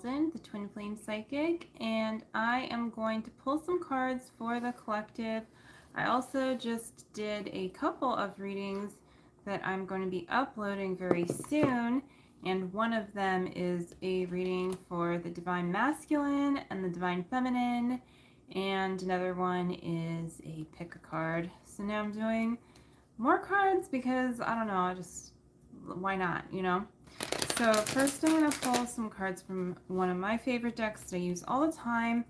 The Twin Flame Psychic, and I am going to pull some cards for the collective. I also just did a couple of readings that I'm going to be uploading very soon, and one of them is a reading for the Divine Masculine and the Divine Feminine, and another one is a pick a card. So now I'm doing more cards because I don't know, why not, you know? So first I'm going to pull some cards from one of my favorite decks that I use all the time,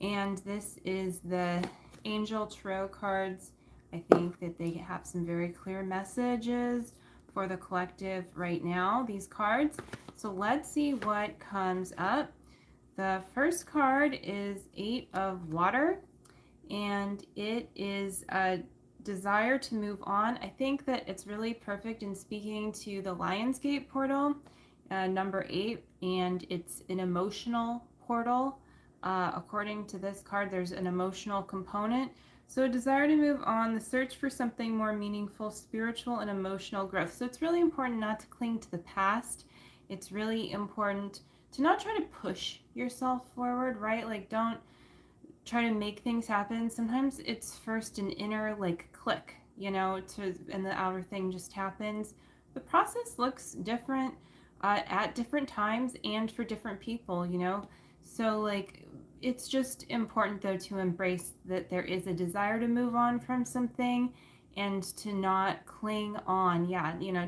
and this is the Angel Tarot cards. I think that they have some very clear messages for the collective right now, these cards. So let's see what comes up. The first card is Eight of Water, and it is a desire to move on. I think that it's really perfect in speaking to the Lionsgate portal, number 8, and it's an emotional portal. According to this card, there's an emotional component. So a desire to move on, the search for something more meaningful, spiritual and emotional growth. So it's really important not to cling to the past. It's really important to not try to push yourself forward, right? Like, don't try to make things happen. Sometimes it's first an inner like click, and the outer thing just happens. The process looks different at different times and for different people. So like it's just important though to embrace that there is a desire to move on from something and to not cling on,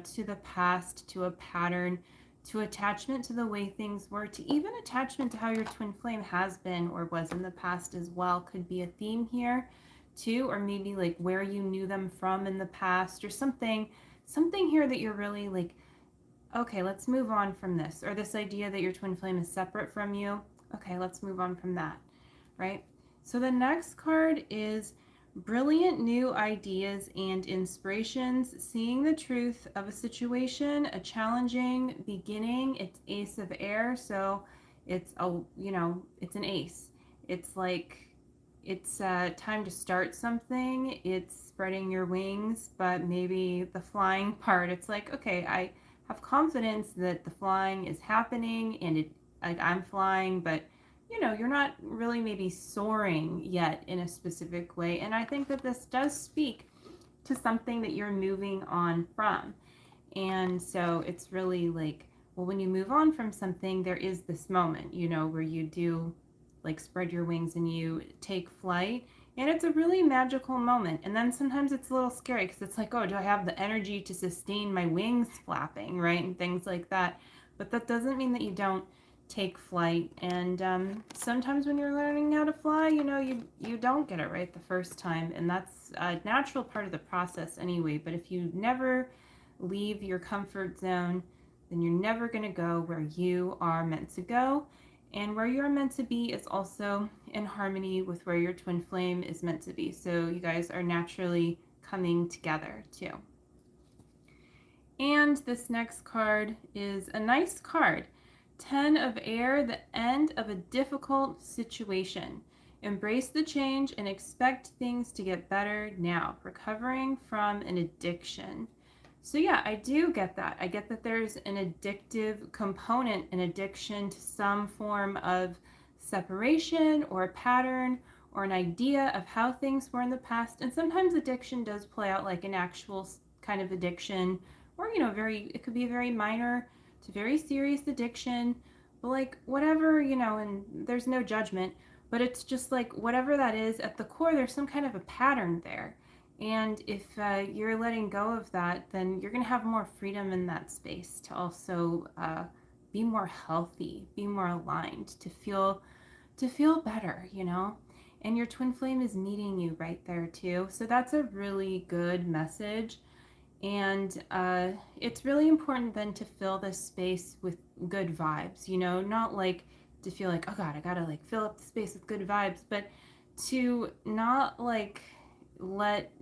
to the past, to a pattern, to attachment to the way things were, to even attachment to how your twin flame has been or was in the past as well could be a theme here too, or maybe like where you knew them from in the past or something here that you're really like, okay, let's move on from this, or this idea that your twin flame is separate from you. Okay, let's move on from that, right? So the next card is brilliant new ideas and inspirations, seeing the truth of a situation, a challenging beginning. It's Ace of Air, so it's it's an ace. It's like it's time to start something. It's spreading your wings, but maybe the flying part, it's like, okay, I have confidence that the flying is happening and like I'm flying, but you're not really maybe soaring yet in a specific way. And I think that this does speak to something that you're moving on from. And so it's really like, well, when you move on from something, there is this moment, where you do like spread your wings and you take flight. And it's a really magical moment. And then sometimes it's a little scary because it's like, oh, do I have the energy to sustain my wings flapping, right? And things like that. But that doesn't mean that you don't take flight. And sometimes when you're learning how to fly, you don't get it right the first time. And that's a natural part of the process anyway. But if you never leave your comfort zone, then you're never going to go where you are meant to go. And where you're meant to be is also in harmony with where your twin flame is meant to be. So you guys are naturally coming together too. And this next card is a nice card. 10 of Air, the end of a difficult situation. Embrace the change and expect things to get better now. Recovering from an addiction. So yeah, I do get that. I get that there's an addictive component, an addiction to some form of separation or a pattern or an idea of how things were in the past. And sometimes addiction does play out like an actual kind of addiction, or it could be a very minor to very serious addiction, but like whatever, and there's no judgment, but it's just like whatever that is at the core, there's some kind of a pattern there. And if you're letting go of that, then you're going to have more freedom in that space to also be more healthy, be more aligned, to feel better, And your twin flame is meeting you right there too. So that's a really good message. And it's really important then to fill this space with good vibes, not like to feel like, oh God, I gotta like fill up the space with good vibes, but to not like let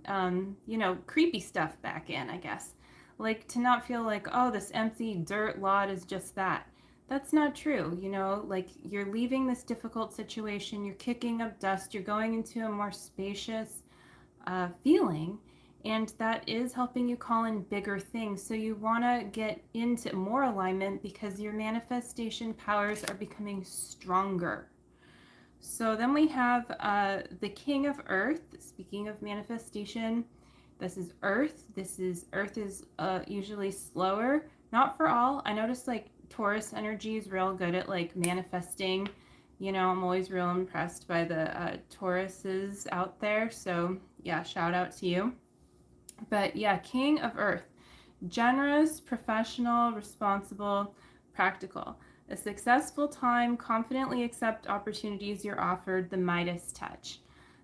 creepy stuff back in, I guess. Like to not feel like, oh, this empty dirt lot is just that. That's not true, like you're leaving this difficult situation, you're kicking up dust, you're going into a more spacious feeling, and that is helping you call in bigger things. So you want to get into more alignment because your manifestation powers are becoming stronger. So then we have the King of Earth. Speaking of manifestation, this is Earth. Earth is usually slower. Not for all. I noticed like Taurus energy is real good at like manifesting. You know, I'm always real impressed by the Tauruses out there. So yeah, shout out to you. But yeah, King of Earth. Generous, professional, responsible, practical. A successful time, confidently accept opportunities you're offered, the Midas touch.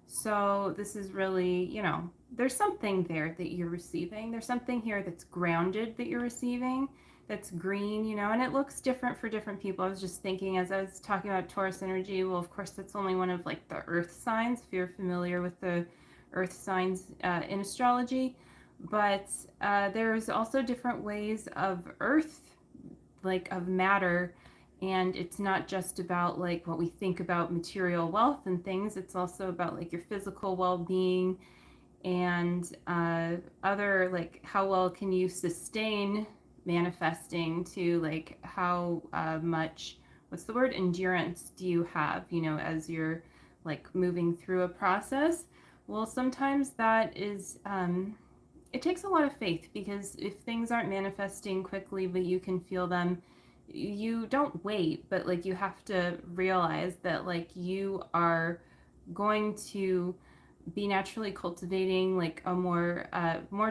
So this is really, you know, there's something there that you're receiving. There's something here that's grounded that you're receiving, that's green, you know, and it looks different for different people. I was just thinking as I was talking about Taurus energy, well, of course, that's only one of like the earth signs, if you're familiar with the earth signs in astrology. But there's also different ways of earth, like of matter, and it's not just about like what we think about material wealth and things. It's also about like your physical well-being and other like how well can you sustain manifesting to like how much, what's the word, endurance do you have, you know, as you're like moving through a process. Well, sometimes that is it takes a lot of faith, because if things aren't manifesting quickly but you can feel them, you don't wait, but like you have to realize that like you are going to be naturally cultivating like a more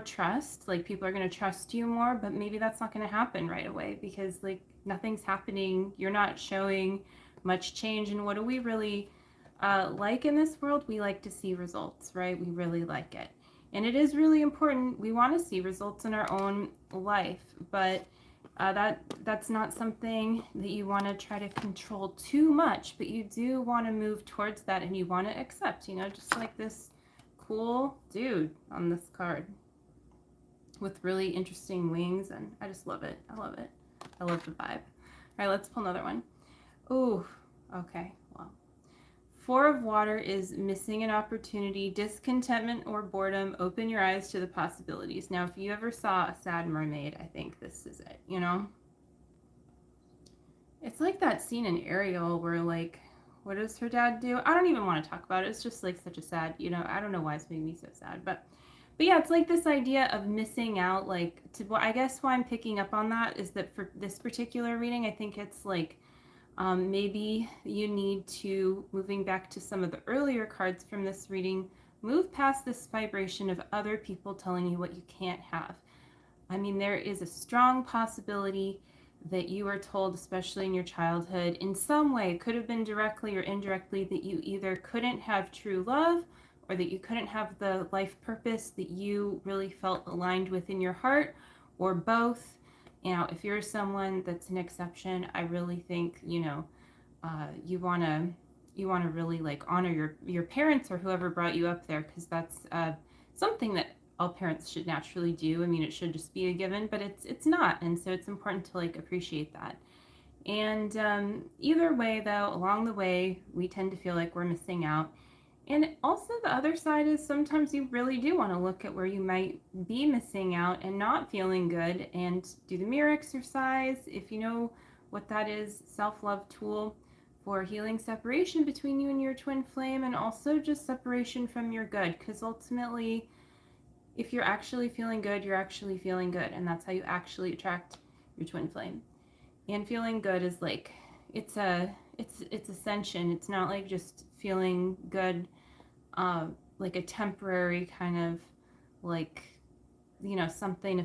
trust, like people are going to trust you more, but maybe that's not going to happen right away because like nothing's happening, you're not showing much change. And what do we really like in this world? We like to see results, right? We really like it. And it is really important. We want to see results in our own life, but that's not something that you want to try to control too much, but you do want to move towards that, and you want to accept, you know, just like this cool dude on this card with really interesting wings, and I just love it. I love it. I love the vibe. All right, let's pull another one. Ooh, okay. Well, Four of Water is missing an opportunity, discontentment, or boredom. Open your eyes to the possibilities. Now, if you ever saw a sad mermaid, I think this is it, you know? It's like that scene in Ariel where, like, what does her dad do? I don't even want to talk about it. It's just, like, such a sad, you know, I don't know why it's making me so sad. But yeah, it's like this idea of missing out, like, well, I guess why I'm picking up on that is that for this particular reading, I think it's, like, maybe you need to, moving back to some of the earlier cards from this reading, move past this vibration of other people telling you what you can't have. I mean, there is a strong possibility that you were told, especially in your childhood, in some way, could have been directly or indirectly, that you either couldn't have true love or that you couldn't have the life purpose that you really felt aligned with in your heart, or both. You know, if you're someone that's an exception, I really think, you know, you want to really like honor your parents or whoever brought you up there, because that's something that all parents should naturally do. I mean, it should just be a given, but it's not, and so it's important to like appreciate that. And either way, though, along the way, we tend to feel like we're missing out. And also the other side is sometimes you really do want to look at where you might be missing out and not feeling good, and do the mirror exercise. If you know what that is, self-love tool for healing separation between you and your twin flame, and also just separation from your good, because ultimately if you're actually feeling good, you're actually feeling good, and that's how you actually attract your twin flame. And feeling good is like it's ascension. It's not like just feeling good like a temporary kind of like, you know, something to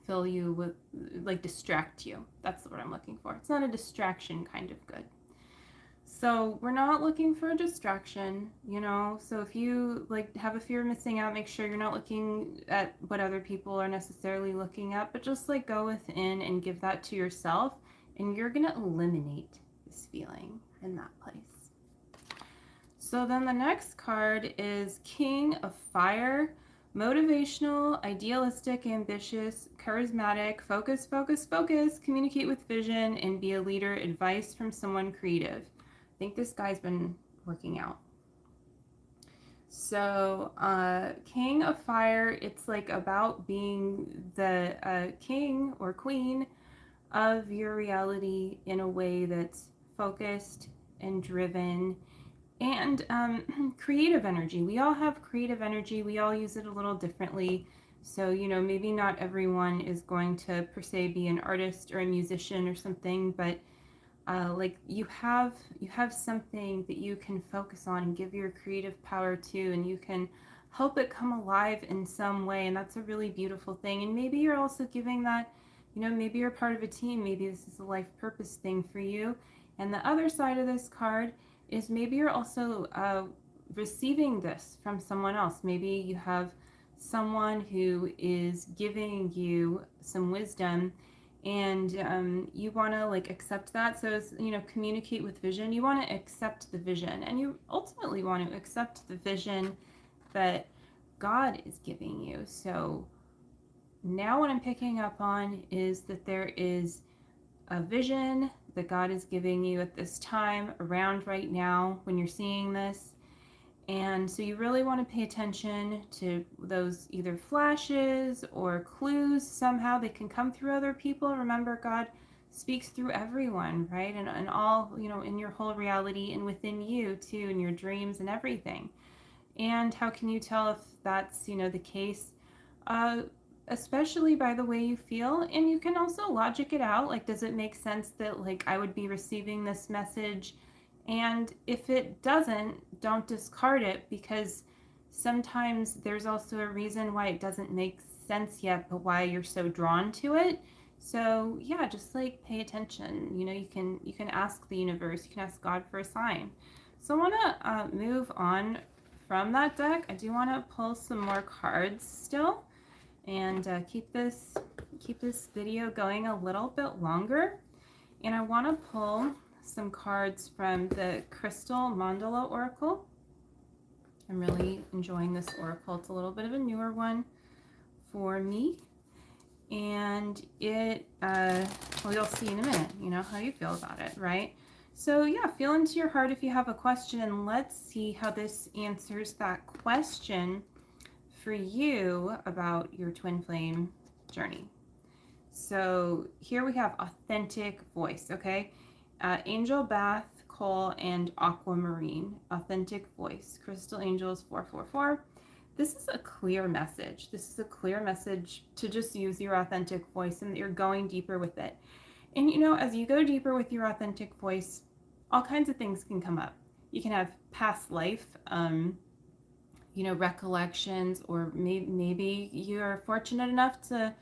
fill you with, like distract you. That's what I'm looking for. It's not a distraction kind of good. So we're not looking for a distraction, you know. So if you like have a fear of missing out, make sure you're not looking at what other people are necessarily looking at, but just like go within and give that to yourself, and you're gonna eliminate this feeling in that place. So then the next card is King of Fire. Motivational, idealistic, ambitious, charismatic, focus, focus, focus, communicate with vision, and be a leader. Advice from someone creative. I think this guy's been working out. So, King of Fire, it's like about being the king or queen of your reality in a way that's focused and driven and creative energy. We all have creative energy. We all use it a little differently. So, maybe not everyone is going to per se be an artist or a musician or something, but like you have something that you can focus on and give your creative power to, and you can help it come alive in some way, and that's a really beautiful thing. And maybe you're also giving that, maybe you're part of a team, maybe this is a life purpose thing for you. And the other side of this card is maybe you're also receiving this from someone else. Maybe you have someone who is giving you some wisdom, and you want to like accept that. So it's, communicate with vision. You want to accept the vision, and you ultimately want to accept the vision that God is giving you. So now what I'm picking up on is that there is a vision that God is giving you at this time around right now when you're seeing this. And so you really want to pay attention to those either flashes or clues. Somehow they can come through other people. Remember, God speaks through everyone, right? And all, in your whole reality and within you too, in your dreams and everything. And how can you tell if that's, the case? Uh, Especially by the way you feel. And you can also logic it out. Like, does it make sense that like I would be receiving this message? And if it doesn't, don't discard it, because sometimes there's also a reason why it doesn't make sense yet, but why you're so drawn to it. So yeah, just like pay attention. You can ask the universe, you can ask God for a sign. So I want to move on from that deck. I do want to pull some more cards still, and keep this video going a little bit longer. And I want to pull some cards from the Crystal Mandala Oracle. I'm really enjoying this oracle. It's a little bit of a newer one for me. And it, well, you'll see in a minute, how you feel about it, right? So yeah, feel into your heart if you have a question, and let's see how this answers that question for you about your twin flame journey. So here we have authentic voice, okay? Angel, Bath, Cole, and Aquamarine. Authentic voice. Crystal Angels 444. This is a clear message. This is a clear message to just use your authentic voice, and that you're going deeper with it. And as you go deeper with your authentic voice, all kinds of things can come up. You can have past life, recollections, or maybe you're fortunate enough to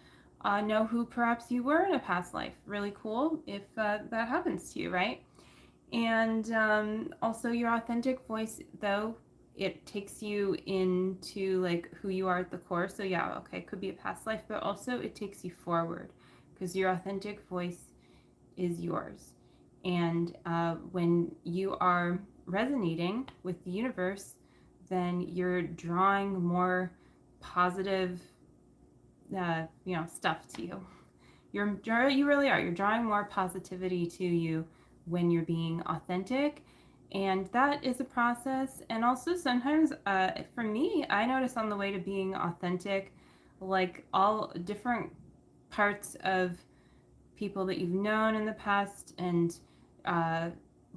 know who perhaps you were in a past life. Really cool if that happens to you, right? And also your authentic voice, though, it takes you into like who you are at the core. So yeah, okay, it could be a past life, but also it takes you forward, because your authentic voice is yours. And when you are resonating with the universe, then you're drawing more positive stuff to you. You really are. You're drawing more positivity to you when you're being authentic, and that is a process. And also sometimes, for me, I notice on the way to being authentic, like all different parts of people that you've known in the past, and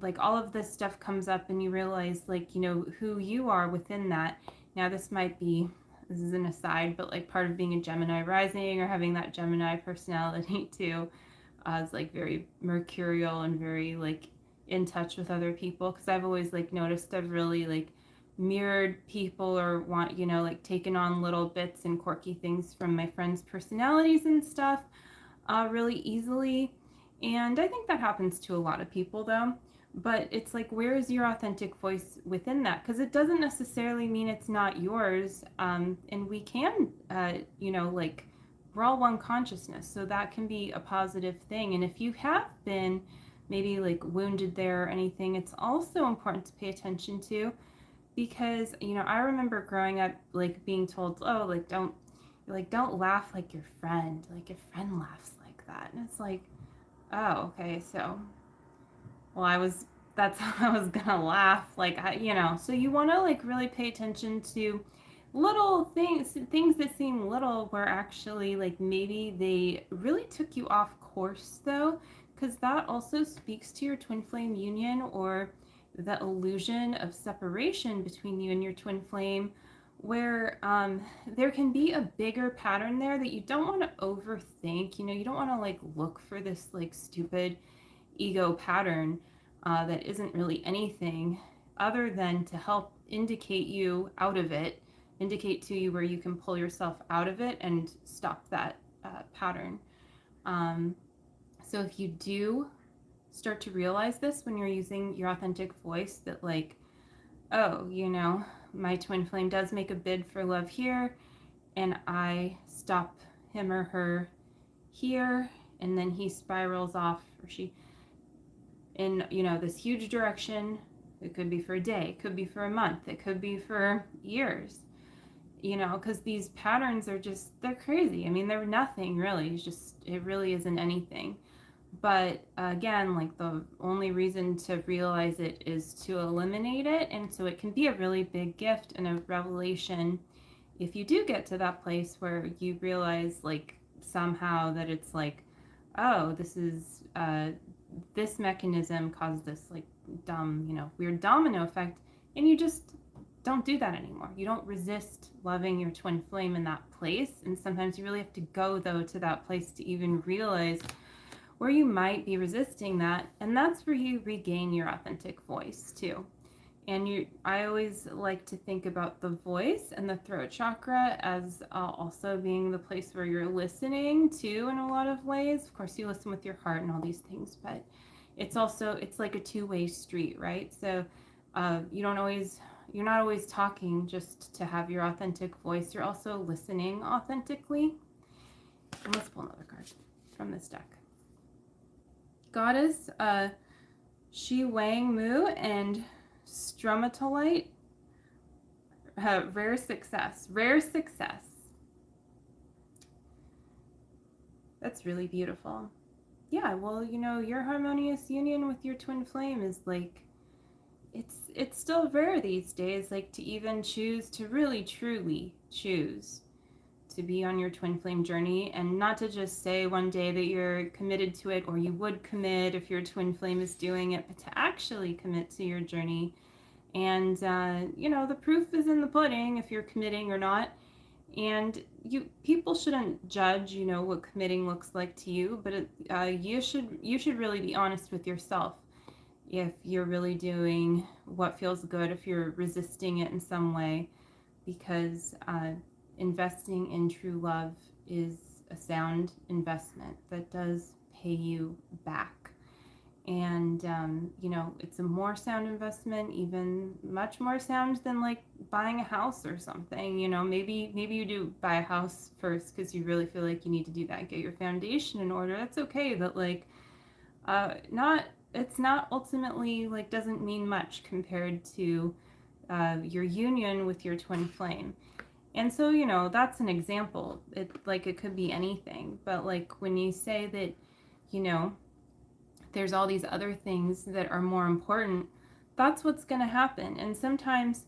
like all of this stuff comes up, and you realize like who you are within that. Now this is an aside, but like part of being a Gemini rising or having that Gemini personality too, is like very mercurial and very like in touch with other people, because I've always like noticed I've really like mirrored people, or want like taken on little bits and quirky things from my friends' personalities and stuff really easily. And I think that happens to a lot of people though. But it's like, where is your authentic voice within that? Because it doesn't necessarily mean it's not yours. And we can, like, we're all one consciousness. So that can be a positive thing. And if you have been maybe like wounded there or anything, it's also important to pay attention to. Because, I remember growing up, like being told, oh, don't laugh like your friend. Like your friend laughs like that. And it's like, oh, okay, so, well, I was that's how I was gonna laugh. Like, so you want to like really pay attention to little things that seem little, where actually like maybe they really took you off course though, because that also speaks to your twin flame union, or the illusion of separation between you and your twin flame, where there can be a bigger pattern there that you don't want to overthink. You don't want to like look for this like stupid ego pattern that isn't really anything other than to help indicate you out of it, indicate to you where you can pull yourself out of it and stop that pattern. Um, so if you do start to realize this when you're using your authentic voice, that like, oh, my twin flame does make a bid for love here, and I stop him or her here, and then he spirals off, or she, in this huge direction. It could be for a day, it could be for a month, it could be for years, because these patterns are just, they're crazy. I mean, they're nothing really. It really isn't anything. But again, like, the only reason to realize it is to eliminate it. And so it can be a really big gift and a revelation if you do get to that place where you realize, like, somehow that it's like, oh, this mechanism caused this like dumb, weird domino effect, and you just don't do that anymore. You don't resist loving your twin flame in that place. And sometimes you really have to go though to that place to even realize where you might be resisting that, and that's where you regain your authentic voice too. And I always like to think about the voice and the throat chakra as also being the place where you're listening too, in a lot of ways. Of course, you listen with your heart and all these things, but it's like a two-way street, right? So you're not always talking just to have your authentic voice. You're also listening authentically. And let's pull another card from this deck. Goddess Shi Wang Mu and Stromatolite. Rare success. That's really beautiful. Yeah, well, your harmonious union with your twin flame is like, it's still rare these days, like, to even choose to really truly choose to be on your twin flame journey, and not to just say one day that you're committed to it, or you would commit if your twin flame is doing it, but to actually commit to your journey. And the proof is in the pudding if you're committing or not. And people shouldn't judge what committing looks like to you, but you should really be honest with yourself if you're really doing what feels good, if you're resisting it in some way, because investing in true love is a sound investment that does pay you back. And it's a more sound investment, even much more sound than like buying a house or something. Maybe you do buy a house first because you really feel like you need to do that, get your foundation in order. That's okay, but like it's not ultimately, like, doesn't mean much compared to your union with your twin flame. And so that's an example. It could be anything, but like when you say that there's all these other things that are more important, that's what's going to happen. And sometimes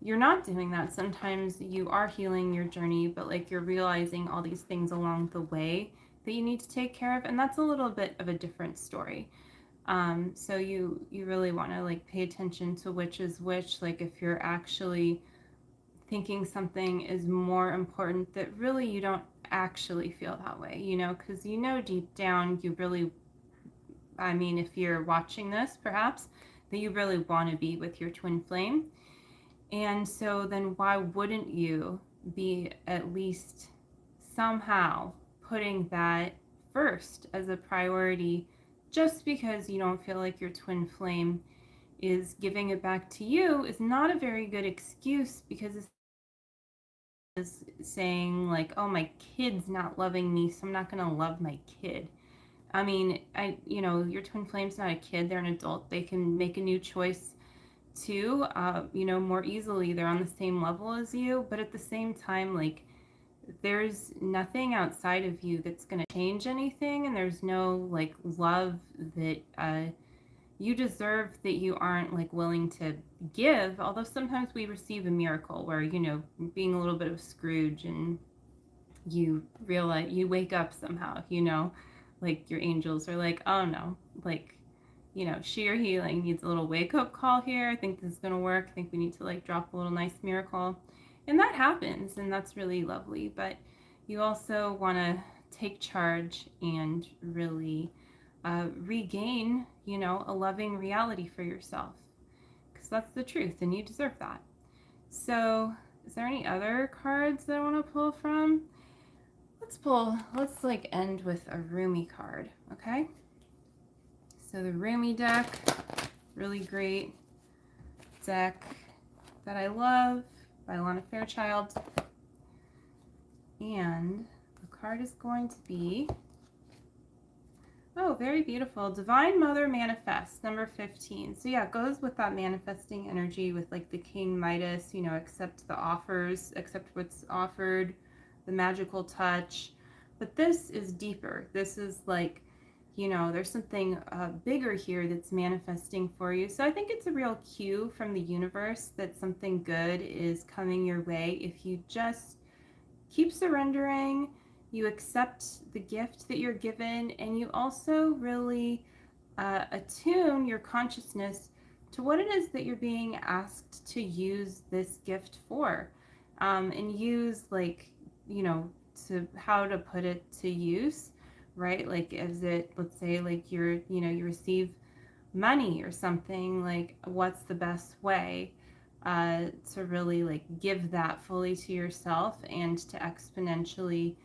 you're not doing that. Sometimes you are healing your journey, but like you're realizing all these things along the way that you need to take care of, and that's a little bit of a different story. So you really want to like pay attention to which is which. Like if you're actually thinking something is more important, that really you don't actually feel that way, because deep down you really, if you're watching this perhaps, that you really want to be with your twin flame. And so then why wouldn't you be at least somehow putting that first as a priority? Just because you don't feel like your twin flame is giving it back to you is not a very good excuse, because it's saying like, oh, my kid's not loving me, so I'm not going to love my kid. Your twin flame's not a kid, they're an adult. They can make a new choice too, more easily. They're on the same level as you, but at the same time, like, there's nothing outside of you that's going to change anything, and there's no like love that you deserve that you aren't like willing to give, although sometimes we receive a miracle where, you know, being a little bit of Scrooge and you realize you wake up somehow, you know, like your angels are like, oh no, like, you know, sheer healing needs a little wake up call here. I think this is going to work. I think we need to like drop a little nice miracle. And that happens, and that's really lovely. But you also want to take charge and really regain, you know, a loving reality for yourself, because that's the truth and you deserve that. So, is there any other cards that I want to pull from? Let's like end with a Rumi card, okay? So the Rumi deck, really great deck that I love by Lana Fairchild. And the card is going to be, oh, very beautiful. Divine Mother Manifest, number 15. So yeah, it goes with that manifesting energy with like the King Midas, you know, accept the offers, accept what's offered, the magical touch. But this is deeper. This is like, you know, there's something bigger here that's manifesting for you. So I think it's a real cue from the universe that something good is coming your way if you just keep surrendering, you accept the gift that you're given, and you also really attune your consciousness to what it is that you're being asked to use this gift for, and use, like, you know, to how to put it to use, right? Like, is it, let's say, like you're, you know, you receive money or something, like what's the best way to really like give that fully to yourself and to exponentially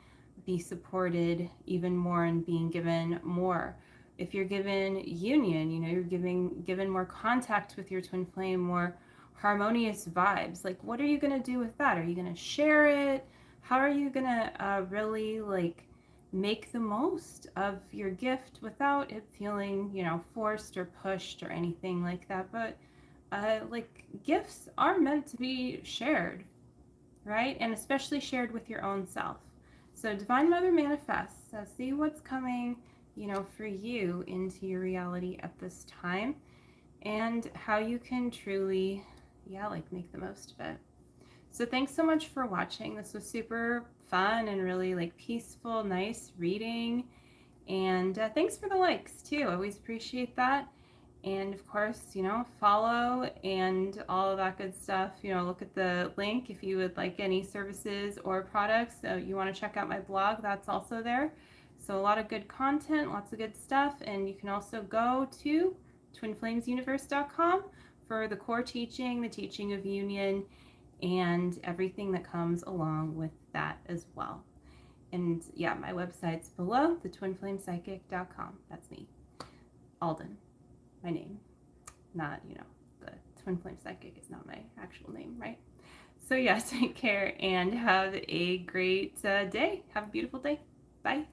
be supported even more and being given more. If you're given union, you know, you're given more contact with your twin flame, more harmonious vibes. Like, what are you going to do with that? Are you going to share it? How are you going to really like make the most of your gift without it feeling, you know, forced or pushed or anything like that? But like, gifts are meant to be shared, right? And especially shared with your own self. So Divine Mother manifests. So see what's coming, you know, for you into your reality at this time, and how you can truly, yeah, like make the most of it. So thanks so much for watching. This was super fun and really like peaceful, nice reading. And thanks for the likes too. I always appreciate that. And of course, you know, follow and all of that good stuff. You know, look at the link if you would like any services or products. So you want to check out my blog, that's also there. So a lot of good content, lots of good stuff. And you can also go to twinflamesuniverse.com for the core teaching, the teaching of union, and everything that comes along with that as well. And yeah, my website's below, thetwinflamepsychic.com. That's me, Alden, my name. Not, you know, the Twin Flame Psychic is not my actual name, right? So yeah, take care and have a great day. Have a beautiful day. Bye.